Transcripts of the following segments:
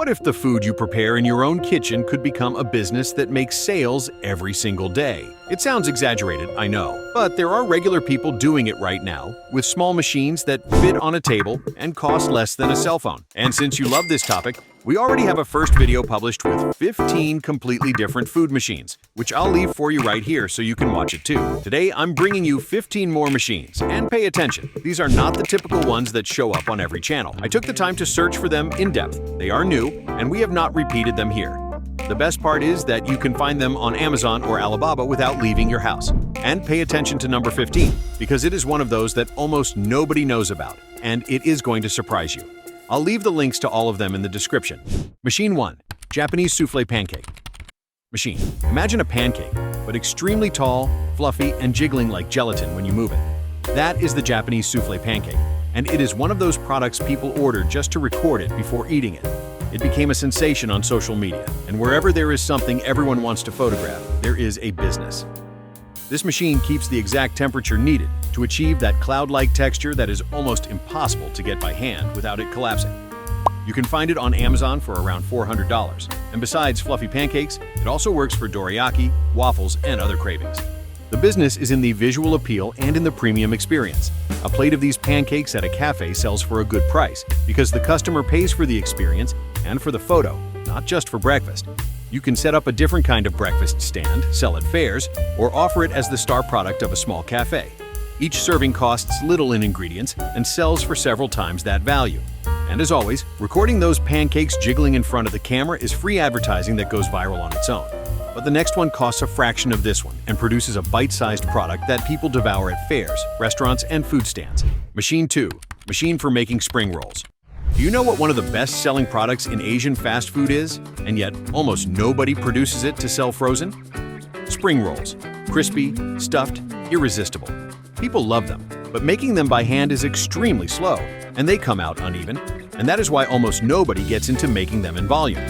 What if the food you prepare in your own kitchen could become a business that makes sales every single day? It sounds exaggerated, I know, but there are regular people doing it right now with small machines that fit on a table and cost less than a cell phone. And since you love this topic, we already have a first video published with 15 completely different food machines, which I'll leave for you right here so you can watch it too. Today, I'm bringing you 15 more machines, and pay attention. These are not the typical ones that show up on every channel. I took the time to search for them in depth. They are new, and we have not repeated them here. The best part is that you can find them on Amazon or Alibaba without leaving your house. And pay attention to number 15, because it is one of those that almost nobody knows about, and it is going to surprise you. I'll leave the links to all of them in the description. Machine 1. Japanese Soufflé Pancake. Machine. Imagine a pancake, but extremely tall, fluffy, and jiggling like gelatin when you move it. That is the Japanese Soufflé Pancake, and it is one of those products people order just to record it before eating it. It became a sensation on social media, and wherever there is something everyone wants to photograph, there is a business. This machine keeps the exact temperature needed to achieve that cloud-like texture that is almost impossible to get by hand without it collapsing. You can find it on Amazon for around $400, and besides fluffy pancakes, it also works for dorayaki, waffles, and other cravings. The business is in the visual appeal and in the premium experience. A plate of these pancakes at a cafe sells for a good price because the customer pays for the experience and for the photo, not just for breakfast. You can set up a different kind of breakfast stand, sell at fairs, or offer it as the star product of a small cafe. Each serving costs little in ingredients and sells for several times that value. And as always, recording those pancakes jiggling in front of the camera is free advertising that goes viral on its own. But the next one costs a fraction of this one and produces a bite-sized product that people devour at fairs, restaurants, and food stands. Machine 2. Machine for making spring rolls. Do you know what one of the best-selling products in Asian fast food is, and yet almost nobody produces it to sell frozen? Spring rolls. Crispy, stuffed, irresistible. People love them, but making them by hand is extremely slow, and they come out uneven, and that is why almost nobody gets into making them in volume.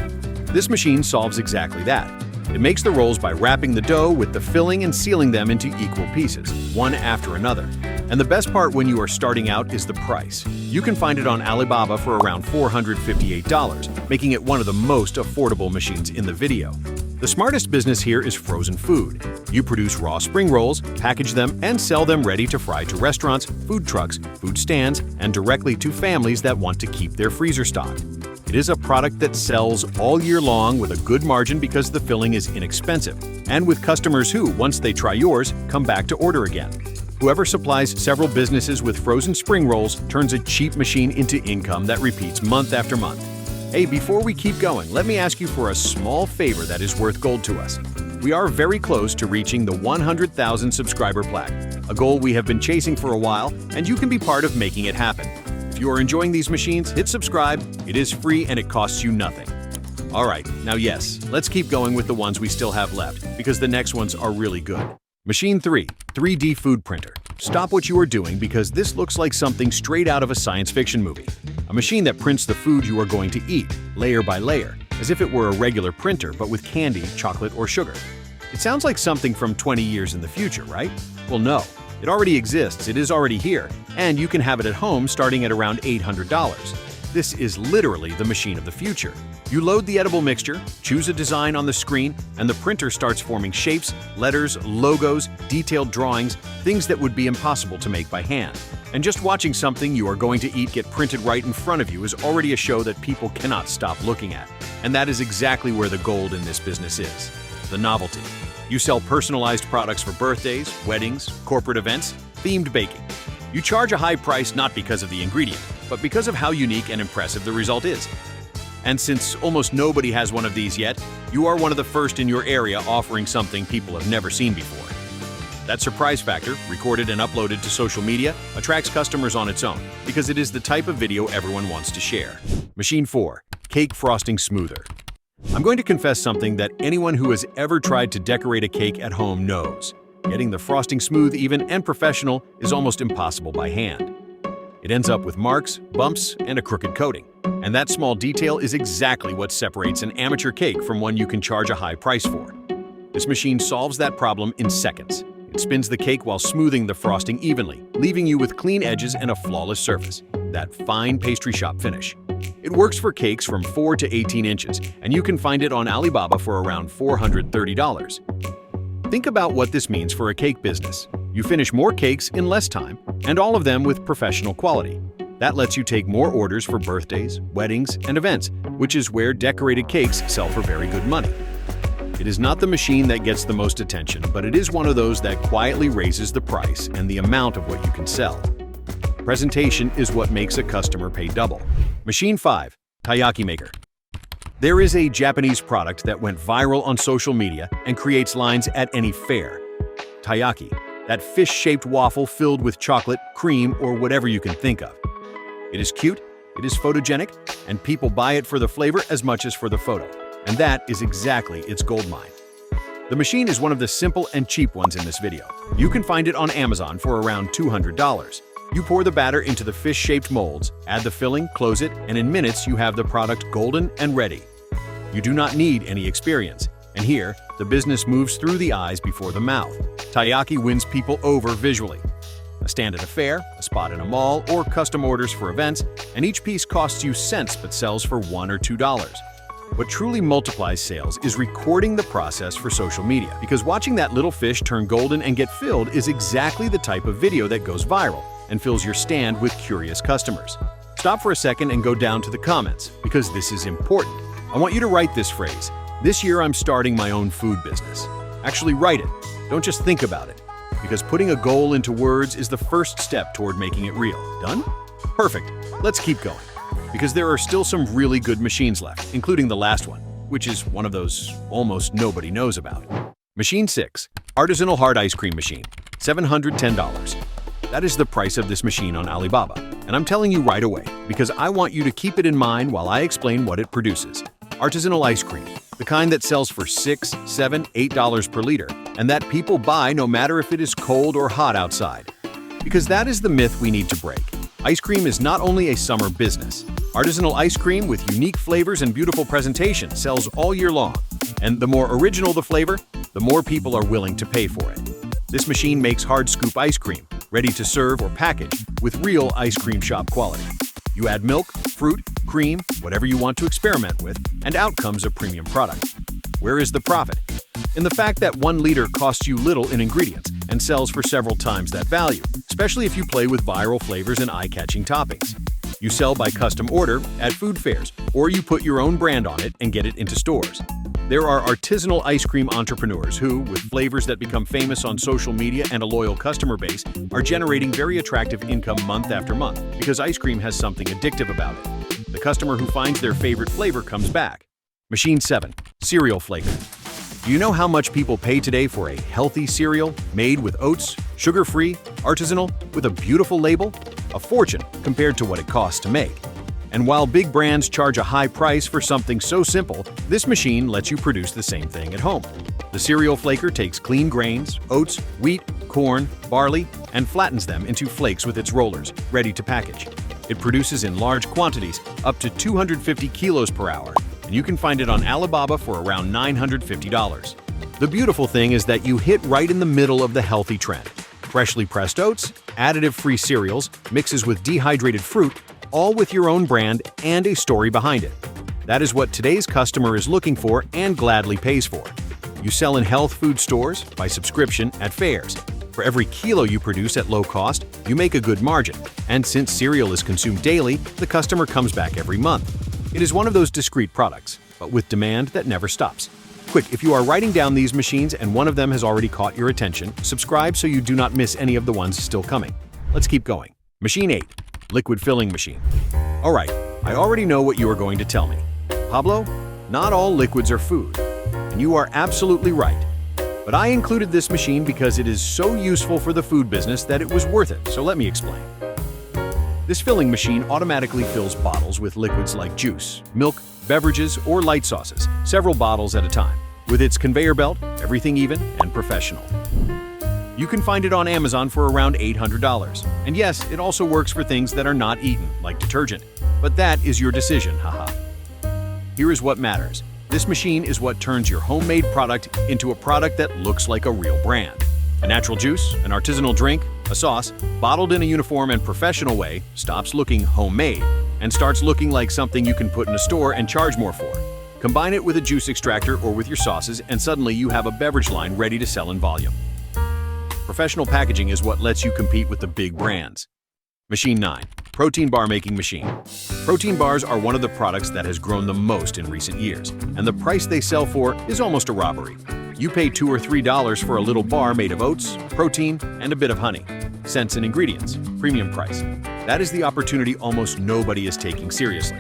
This machine solves exactly that. It makes the rolls by wrapping the dough with the filling and sealing them into equal pieces, one after another. And the best part when you are starting out is the price. You can find it on Alibaba for around $458, making it one of the most affordable machines in the video. The smartest business here is frozen food. You produce raw spring rolls, package them, and sell them ready to fry to restaurants, food trucks, food stands, and directly to families that want to keep their freezer stocked. It is a product that sells all year long with a good margin because the filling is inexpensive, and with customers who, once they try yours, come back to order again. Whoever supplies several businesses with frozen spring rolls turns a cheap machine into income that repeats month after month. Hey, before we keep going, let me ask you for a small favor that is worth gold to us. We are very close to reaching the 100,000 subscriber plaque, a goal we have been chasing for a while, and you can be part of making it happen. If you are enjoying these machines, hit subscribe. It is free and it costs you nothing. Alright, now yes, let's keep going with the ones we still have left, because the next ones are really good. Machine 3. 3D Food Printer. Stop what you are doing because this looks like something straight out of a science fiction movie. A machine that prints the food you are going to eat, layer by layer, as if it were a regular printer but with candy, chocolate, or sugar. It sounds like something from 20 years in the future, right? Well, no. It already exists, it is already here, and you can have it at home starting at around $800. This is literally the machine of the future. You load the edible mixture, choose a design on the screen, and the printer starts forming shapes, letters, logos, detailed drawings, things that would be impossible to make by hand. And just watching something you are going to eat get printed right in front of you is already a show that people cannot stop looking at. And that is exactly where the gold in this business is: the novelty. You sell personalized products for birthdays, weddings, corporate events, themed baking. You charge a high price not because of the ingredient, but because of how unique and impressive the result is. And since almost nobody has one of these yet, you are one of the first in your area offering something people have never seen before. That surprise factor, recorded and uploaded to social media, attracts customers on its own because it is the type of video everyone wants to share. Machine 4. Cake Frosting Smoother. I'm going to confess something that anyone who has ever tried to decorate a cake at home knows. Getting the frosting smooth, even, and professional is almost impossible by hand. It ends up with marks, bumps, and a crooked coating. And that small detail is exactly what separates an amateur cake from one you can charge a high price for. This machine solves that problem in seconds. It spins the cake while smoothing the frosting evenly, leaving you with clean edges and a flawless surface. that fine pastry shop finish. It works for cakes from 4 to 18 inches, and you can find it on Alibaba for around $430. Think about what this means for a cake business. You finish more cakes in less time, and all of them with professional quality. That lets you take more orders for birthdays, weddings, and events, which is where decorated cakes sell for very good money. It is not the machine that gets the most attention, but it is one of those that quietly raises the price and the amount of what you can sell. Presentation is what makes a customer pay double. Machine 5. Taiyaki Maker. There is a Japanese product that went viral on social media and creates lines at any fair. Taiyaki, that fish-shaped waffle filled with chocolate, cream, or whatever you can think of. It is cute, it is photogenic, and people buy it for the flavor as much as for the photo. And that is exactly its gold mine. The machine is one of the simple and cheap ones in this video. You can find it on Amazon for around $200. You pour the batter into the fish-shaped molds, add the filling, close it, and in minutes you have the product golden and ready. You do not need any experience. And here, the business moves through the eyes before the mouth. Taiyaki wins people over visually. A stand at a fair, a spot in a mall, or custom orders for events, and each piece costs you cents but sells for $1 or $2. What truly multiplies sales is recording the process for social media, because watching that little fish turn golden and get filled is exactly the type of video that goes viral and fills your stand with curious customers. Stop for a second and go down to the comments, because this is important. I want you to write this phrase: "This year I'm starting my own food business." Actually write it. Don't just think about it, because putting a goal into words is the first step toward making it real. Done? Perfect. Let's keep going, because there are still some really good machines left, including the last one, which is one of those almost nobody knows about. Machine 6. Artisanal Hard Ice Cream Machine. $710. That is the price of this machine on Alibaba, and I'm telling you right away, because I want you to keep it in mind while I explain what it produces. Artisanal ice cream, the kind that sells for $6, $7, $8 per liter, and that people buy no matter if it is cold or hot outside. Because that is the myth we need to break. Ice cream is not only a summer business. Artisanal ice cream with unique flavors and beautiful presentation sells all year long. And the more original the flavor, the more people are willing to pay for it. This machine makes hard scoop ice cream, ready to serve or package, with real ice cream shop quality. You add milk, fruit, cream, whatever you want to experiment with, and out comes a premium product. Where is the profit? In the fact that 1 liter costs you little in ingredients and sells for several times that value, especially if you play with viral flavors and eye-catching toppings. You sell by custom order at food fairs, or you put your own brand on it and get it into stores. There are artisanal ice cream entrepreneurs who, with flavors that become famous on social media and a loyal customer base, are generating very attractive income month after month, because ice cream has something addictive about it. The customer who finds their favorite flavor comes back. Machine 7. Cereal Flaker. Do you know how much people pay today for a healthy cereal made with oats, sugar-free, artisanal, with a beautiful label? A fortune compared to what it costs to make. And while big brands charge a high price for something so simple, this machine lets you produce the same thing at home. The cereal flaker takes clean grains, oats, wheat, corn, barley, and flattens them into flakes with its rollers, ready to package. It produces in large quantities, up to 250 kilos per hour, and you can find it on Alibaba for around $950. The beautiful thing is that you hit right in the middle of the healthy trend. Freshly pressed oats, additive-free cereals, mixes with dehydrated fruit, all with your own brand and a story behind it. That is what today's customer is looking for and gladly pays for. You sell in health food stores, by subscription, at fairs. For every kilo you produce at low cost, you make a good margin. And since cereal is consumed daily, the customer comes back every month. It is one of those discreet products, but with demand that never stops. Quick, if you are writing down these machines and one of them has already caught your attention, subscribe so you do not miss any of the ones still coming. Let's keep going. Machine 8. Liquid Filling Machine. Alright, I already know what you are going to tell me. Pablo, not all liquids are food. And you are absolutely right. But I included this machine because it is so useful for the food business that it was worth it, so let me explain. This filling machine automatically fills bottles with liquids like juice, milk, beverages, or light sauces, several bottles at a time. With its conveyor belt, everything even and professional. You can find it on Amazon for around $800. And yes, it also works for things that are not eaten, like detergent. But that is your decision, haha. Here is what matters. This machine is what turns your homemade product into a product that looks like a real brand. A natural juice, an artisanal drink, A sauce, bottled in a uniform and professional way, stops looking homemade and starts looking like something you can put in a store and charge more for. Combine it with a juice extractor or with your sauces, and suddenly you have a beverage line ready to sell in volume. Professional packaging is what lets you compete with the big brands. Machine 9. Protein bar making machine. Protein bars are one of the products that has grown the most in recent years, and the price they sell for is almost a robbery. You pay $2 or $3 for a little bar made of oats, protein, and a bit of honey. Cents and ingredients, premium price. That is the opportunity almost nobody is taking seriously.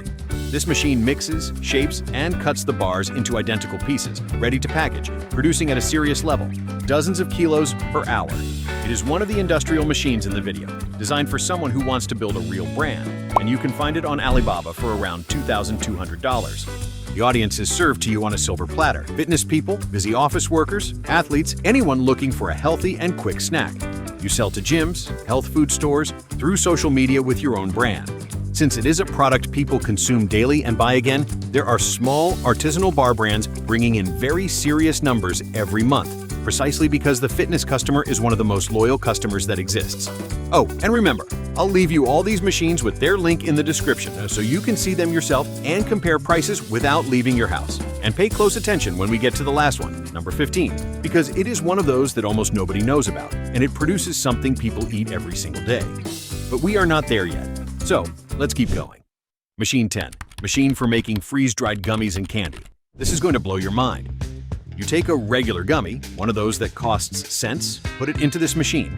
This machine mixes, shapes, and cuts the bars into identical pieces, ready to package, producing at a serious level, dozens of kilos per hour. It is one of the industrial machines in the video, designed for someone who wants to build a real brand, and you can find it on Alibaba for around $2,200. The audience is served to you on a silver platter. Fitness people, busy office workers, athletes, anyone looking for a healthy and quick snack. You sell to gyms, health food stores, through social media with your own brand. Since it is a product people consume daily and buy again, there are small, artisanal bar brands bringing in very serious numbers every month, precisely because the fitness customer is one of the most loyal customers that exists. Oh, and remember, I'll leave you all these machines with their link in the description so you can see them yourself and compare prices without leaving your house. And pay close attention when we get to the last one, number 15, because it is one of those that almost nobody knows about, and it produces something people eat every single day. But we are not there yet. So, let's keep going. Machine 10. Machine for making freeze-dried gummies and candy. This is going to blow your mind. You take a regular gummy, one of those that costs cents, put it into this machine,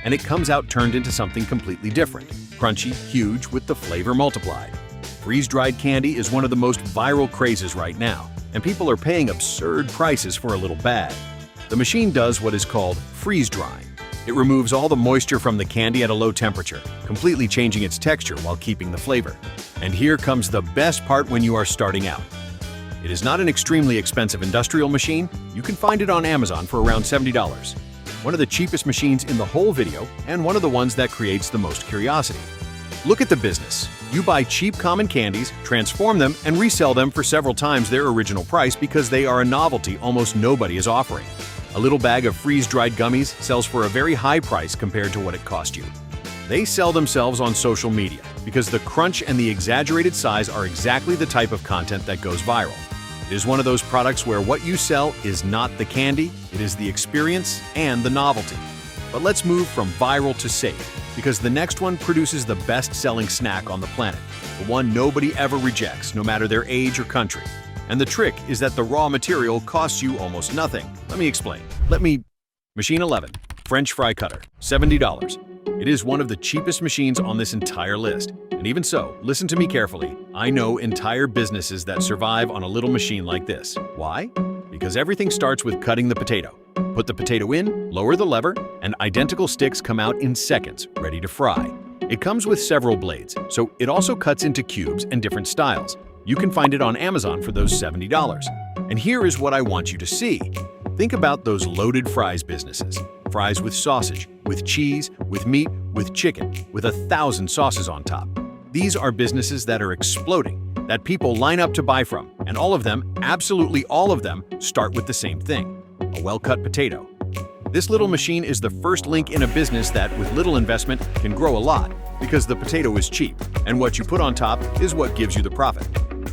and it comes out turned into something completely different. Crunchy, huge, with the flavor multiplied. Freeze-dried candy is one of the most viral crazes right now, and people are paying absurd prices for a little bag. The machine does what is called freeze drying. It removes all the moisture from the candy at a low temperature, completely changing its texture while keeping the flavor. And here comes the best part when you are starting out. It is not an extremely expensive industrial machine. You can find it on Amazon for around $70. One of the cheapest machines in the whole video, and one of the ones that creates the most curiosity. Look at the business. You buy cheap common candies, transform them, and resell them for several times their original price because they are a novelty almost nobody is offering. A little bag of freeze-dried gummies sells for a very high price compared to what it cost you. They sell themselves on social media because the crunch and the exaggerated size are exactly the type of content that goes viral. It is one of those products where what you sell is not the candy, it is the experience and the novelty. But let's move from viral to safe, because the next one produces the best-selling snack on the planet, the one nobody ever rejects, no matter their age or country. And the trick is that the raw material costs you almost nothing. Let me explain. Machine 11. French fry cutter. $70. It is one of the cheapest machines on this entire list. And even so, listen to me carefully. I know entire businesses that survive on a little machine like this. Why? Because everything starts with cutting the potato. Put the potato in, lower the lever, and identical sticks come out in seconds, ready to fry. It comes with several blades, so it also cuts into cubes and different styles. You can find it on Amazon for those $70. And here is what I want you to see. Think about those loaded fries businesses. Fries with sausage, with cheese, with meat, with chicken, with 1,000 sauces on top. These are businesses that are exploding, that people line up to buy from, and all of them, absolutely all of them, start with the same thing: a well-cut potato. This little machine is the first link in a business that, with little investment, can grow a lot, because the potato is cheap, and what you put on top is what gives you the profit.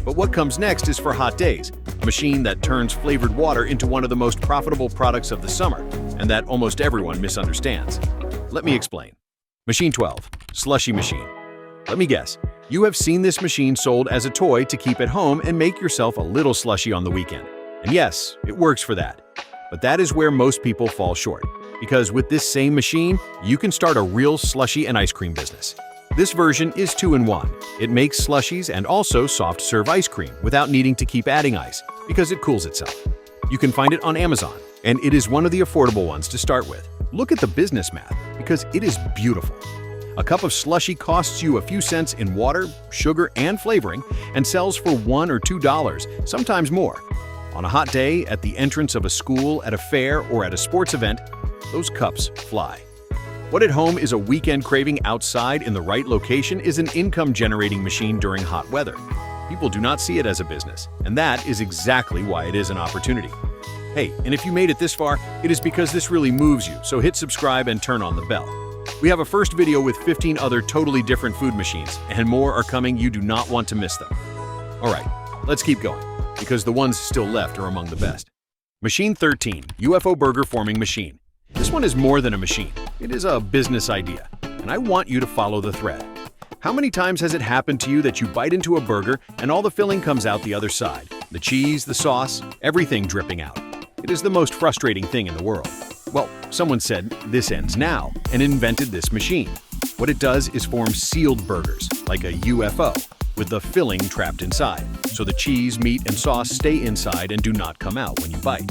But what comes next is for hot days, a machine that turns flavored water into one of the most profitable products of the summer, and that almost everyone misunderstands. Let me explain. Machine 12. Slushy machine. Let me guess, you have seen this machine sold as a toy to keep at home and make yourself a little slushy on the weekend. And yes, it works for that. But that is where most people fall short, because with this same machine, you can start a real slushy and ice cream business. This version is 2-in-1. It makes slushies and also soft-serve ice cream without needing to keep adding ice, because it cools itself. You can find it on Amazon, and it is one of the affordable ones to start with. Look at the business math, because it is beautiful. A cup of slushy costs you a few cents in water, sugar, and flavoring, and sells for $1 or $2, sometimes more. On a hot day, at the entrance of a school, at a fair, or at a sports event, those cups fly. What at home is a weekend craving outside in the right location is an income-generating machine during hot weather. People do not see it as a business, and that is exactly why it is an opportunity. Hey, and if you made it this far, it is because this really moves you, so hit subscribe and turn on the bell. We have a first video with 15 other totally different food machines, and more are coming. You do not want to miss them. All right, let's keep going, because the ones still left are among the best. Machine 13, UFO Burger Forming Machine. This one is more than a machine. It is a business idea, and I want you to follow the thread. How many times has it happened to you that you bite into a burger and all the filling comes out the other side? The cheese, the sauce, everything dripping out. It is the most frustrating thing in the world. Well, someone said, this ends now, and invented this machine. What it does is form sealed burgers, like a UFO, with the filling trapped inside, so the cheese, meat, and sauce stay inside and do not come out when you bite.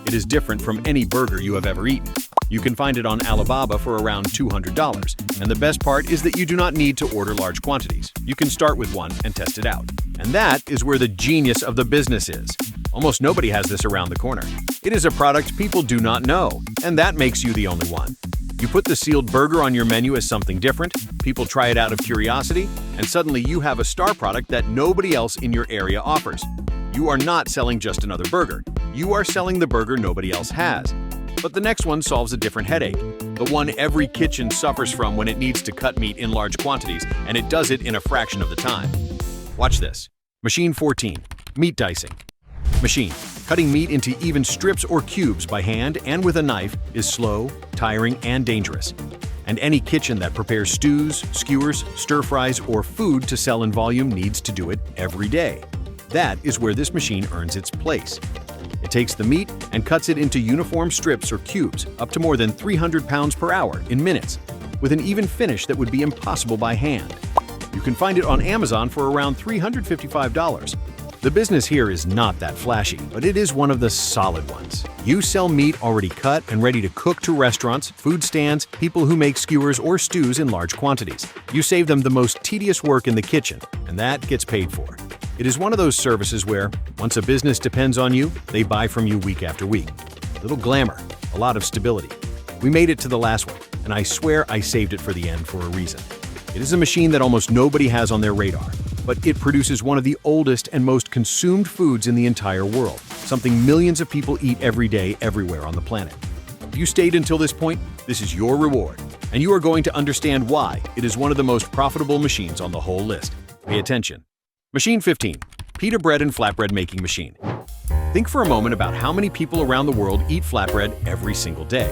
It is different from any burger you have ever eaten. You can find it on Alibaba for around $200, and the best part is that you do not need to order large quantities. You can start with one and test it out. And that is where the genius of the business is. Almost nobody has this around the corner. It is a product people do not know, and that makes you the only one. You put the sealed burger on your menu as something different, people try it out of curiosity, and suddenly you have a star product that nobody else in your area offers. You are not selling just another burger. You are selling the burger nobody else has. But the next one solves a different headache, the one every kitchen suffers from when it needs to cut meat in large quantities, and it does it in a fraction of the time. Watch this. Machine 14, Meat Dicing. Machine. Cutting meat into even strips or cubes by hand and with a knife is slow, tiring, and dangerous. And any kitchen that prepares stews, skewers, stir-fries, or food to sell in volume needs to do it every day. That is where this machine earns its place. It takes the meat and cuts it into uniform strips or cubes up to more than 300 pounds per hour in minutes, with an even finish that would be impossible by hand. You can find it on Amazon for around $355. The business here is not that flashy, but it is one of the solid ones. You sell meat already cut and ready to cook to restaurants, food stands, people who make skewers or stews in large quantities. You save them the most tedious work in the kitchen, and that gets paid for. It is one of those services where, once a business depends on you, they buy from you week after week. Little glamour, a lot of stability. We made it to the last one, and I swear I saved it for the end for a reason. It is a machine that almost nobody has on their radar, but it produces one of the oldest and most consumed foods in the entire world, something millions of people eat every day everywhere on the planet. If you stayed until this point, this is your reward, and you are going to understand why it is one of the most profitable machines on the whole list. Pay attention. Machine 15, Pita Bread and Flatbread Making Machine. Think for a moment about how many people around the world eat flatbread every single day.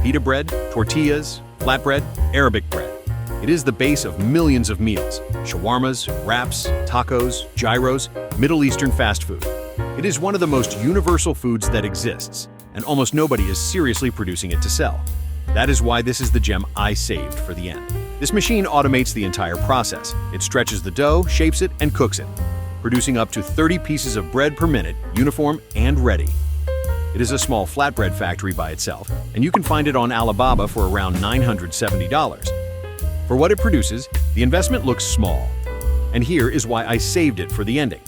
Pita bread, tortillas, flatbread, Arabic bread. It is the base of millions of meals, shawarmas, wraps, tacos, gyros, Middle Eastern fast food. It is one of the most universal foods that exists, and almost nobody is seriously producing it to sell. That is why this is the gem I saved for the end. This machine automates the entire process. It stretches the dough, shapes it, and cooks it, producing up to 30 pieces of bread per minute, uniform and ready. It is a small flatbread factory by itself, and you can find it on Alibaba for around $970. For what it produces, the investment looks small. And here is why I saved it for the ending.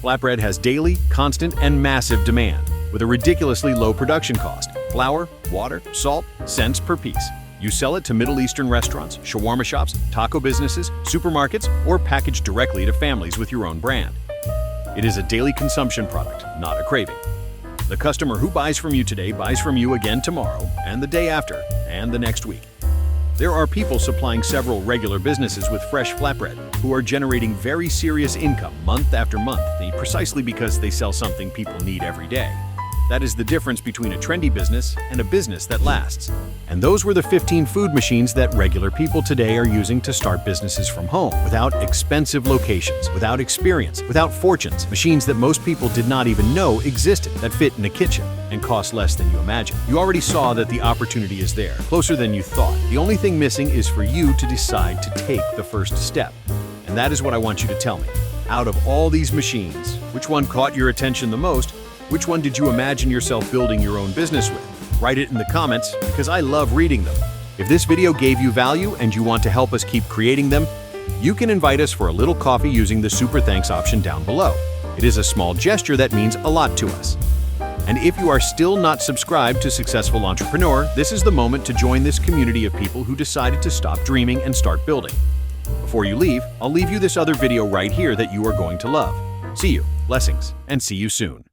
Flatbread has daily, constant, and massive demand, with a ridiculously low production cost. Flour, water, salt, cents per piece. You sell it to Middle Eastern restaurants, shawarma shops, taco businesses, supermarkets, or packaged directly to families with your own brand. It is a daily consumption product, not a craving. The customer who buys from you today buys from you again tomorrow, and the day after, and the next week. There are people supplying several regular businesses with fresh flatbread who are generating very serious income month after month, precisely because they sell something people need every day. That is the difference between a trendy business and a business that lasts. And those were the 15 food machines that regular people today are using to start businesses from home, without expensive locations, without experience, without fortunes, machines that most people did not even know existed, that fit in a kitchen and cost less than you imagine. You already saw that the opportunity is there, closer than you thought. The only thing missing is for you to decide to take the first step. And that is what I want you to tell me. Out of all these machines, which one caught your attention the most? Which one did you imagine yourself building your own business with? Write it in the comments, because I love reading them. If this video gave you value and you want to help us keep creating them, you can invite us for a little coffee using the Super Thanks option down below. It is a small gesture that means a lot to us. And if you are still not subscribed to Successful Entrepreneur, this is the moment to join this community of people who decided to stop dreaming and start building. Before you leave, I'll leave you this other video right here that you are going to love. See you, blessings, and see you soon.